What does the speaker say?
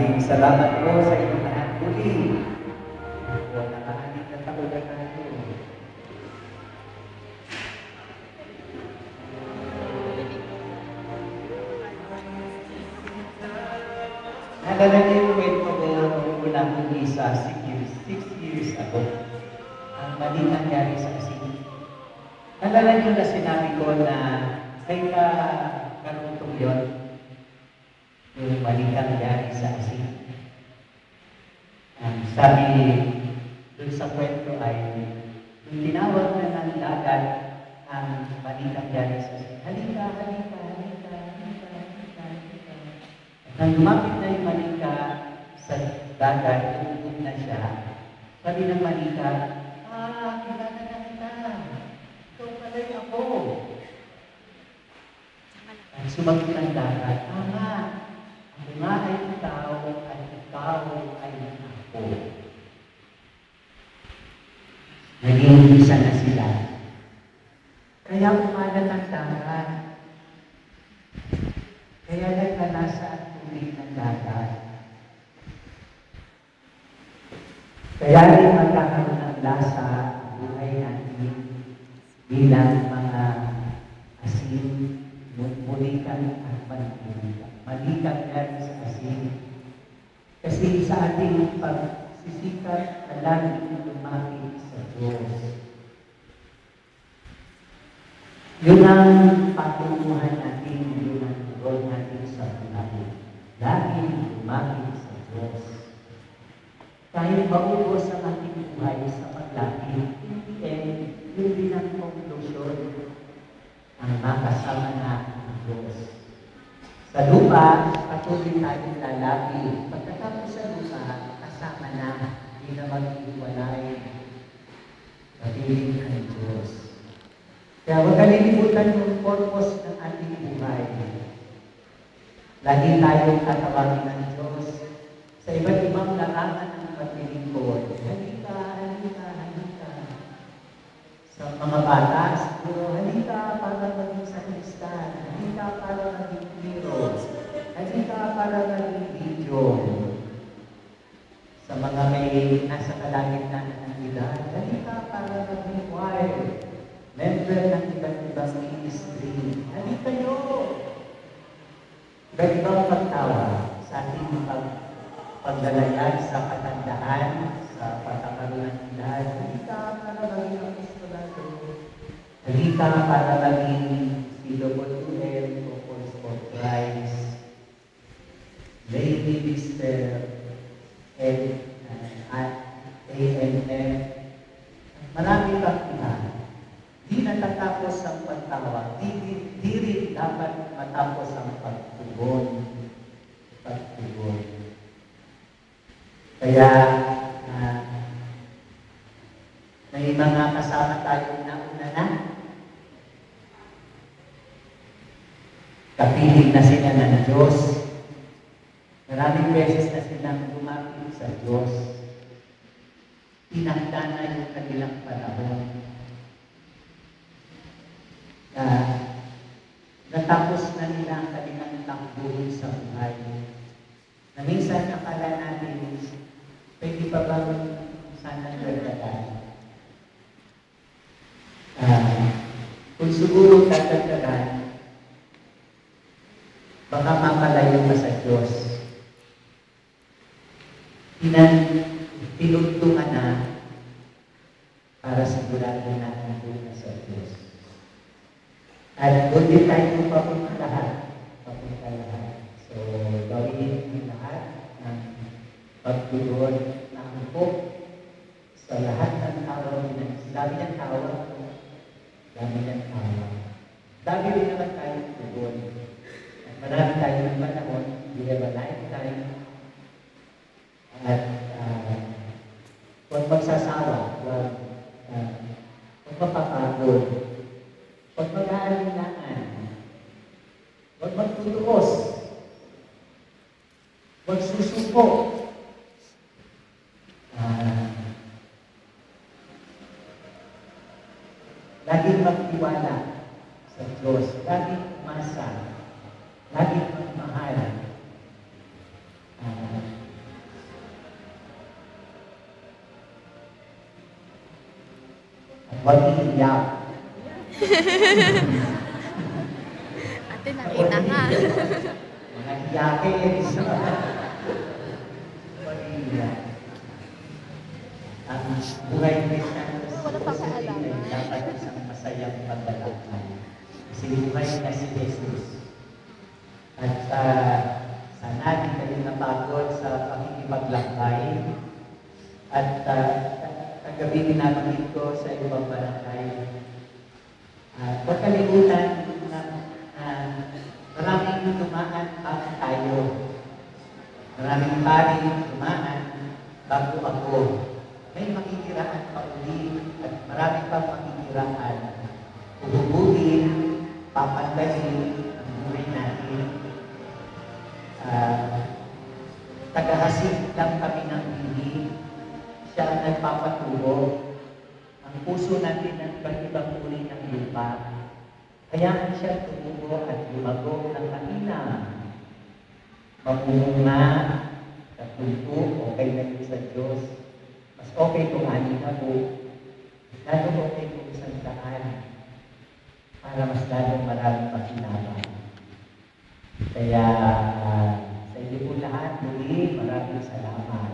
Maraming salamat po sa inyong lahat muli. O, nakahanip na tayo na tayo. Nalala niyo yung kwento ko nung una kong isa, 6 years ago. Ang maling nangyari sa asin. Nalala niyo na sinabi ko na may karutong yun. Yung maling nangyari sa asin. Sabi dun sa kwento ay yung tinawag na ng dagat ang maling nangyari sa asin. Halika, halika, halika, halika, halika, halika. Nang lumapit na yung malika sa dagat, umubog na siya, sabi ng malika, kilala na kita. Ikaw pala'y ako. Ang sumagot ng dagat, Ama, ako nga ay ikaw at ikaw ay ako. Naging isa na sila. Kaya umalat ang dagat. Kaya naglalasa ang tubig ng dagat. Kaya rin magkakaroon ng lasa ang buhay natin bilang mga asin, mulikan at manilikan. Malikan yan sa asin. Kasi sa ating pagsisikat na laging lumapit sa Diyos. Yun ang patunguhan natin, yun ang role natin sa buhay. Laging lumapit sa Diyos. Kahit maubos ang ating buhay sa paglapit, in the end, yun din ang konklusyon ang makasama na ang Diyos. Sa lupa, patuloy tayong lalapit. Pagkatapos sa lupa, kasama na, hindi na mag-iwalay. Patuloy ang Diyos. Kaya huwag kalilimutan yung purpose ng ating buhay. Lagi tayong tatawagin ng Diyos sa iba't ibang larangan ng paglilingkod. Halika, halika, halika. Sa mga bata, siguro, halika para maging sakristan. Halika para maging hero. Halika para maging video. Sa mga may nasa kalagitnaan ng edad, halika para maging choir. Member ng iba't ibang ministry. Halika nyo! Iba't ibang pagtawa sa ating pagdalayan sa katandaan, sa pagkakaroon ng edad. Halika para maging apostolado. Halika para maging CWM o Calls for Christ. Lady Mister and ANF. Marami pang iba. Di natatapos ang pagtawa, di rin dapat matapos ang pagtugon. Kaya, may mga kasama tayo na una na. Kapiling na sila ng Diyos. Maraming beses na silang lumapit sa Diyos. Tinakda na yung kanilang panahon. Natapos na nila ang kanilang takbuhin sa buhay. Na minsan akala natin, pwede pa ba sana dagdagan? Kung siguro dagdagan, baka mapalayo pa sa Diyos. Tinuntungan na para sigurado na nandun na sa Diyos. At doon din tayo papunta lahat. So, gawin din lahat ng pagtulon na angkop sa lahat ng tao. Dami ng tao. Dami rin naman tayong tulon. Marami tayong panahon. We have a lifetime. At huwag magsasawa. Huwag mapapagod. Huwag mag-aalinlaan. Huwag magtutuos. Huwag susuko. Laging magtiwala sa Diyos. Laging umasa. Laging magmahal. Huwag iiyak. Ate, nakita ka. Mga iyakin. Huwag iiyak. Ang buhay ni Santos Wala pa kaalaman. ay dapat isang masayang paglalakbay. Kasi buhay na si Jesus. At sana di kayo napagod sa pakikipaglakbay. At kagabi binabanggit ko sa ibang barangay. Huwag kalimutan na maraming dumaan bago tayo. Maraming paring dumaan bago ako. May makikiraan pa uli at marami pang makikiraan. Uhubuhin, papandahin ang buhay natin. Tagahasik lang kami ng bibig. Siya ang nagpapatubo. Ang puso natin ng iba't-ibang uri ng lupa. Kaya siya tumubo at lumago ng kanina. Mamunga, natunto, okay na yun sa Diyos. Mas okay kung ani na po. Lalo okay kung isang daan. Para mas lalong maraming pakinabang. Kaya sa inyo po lahat, muli, maraming salamat.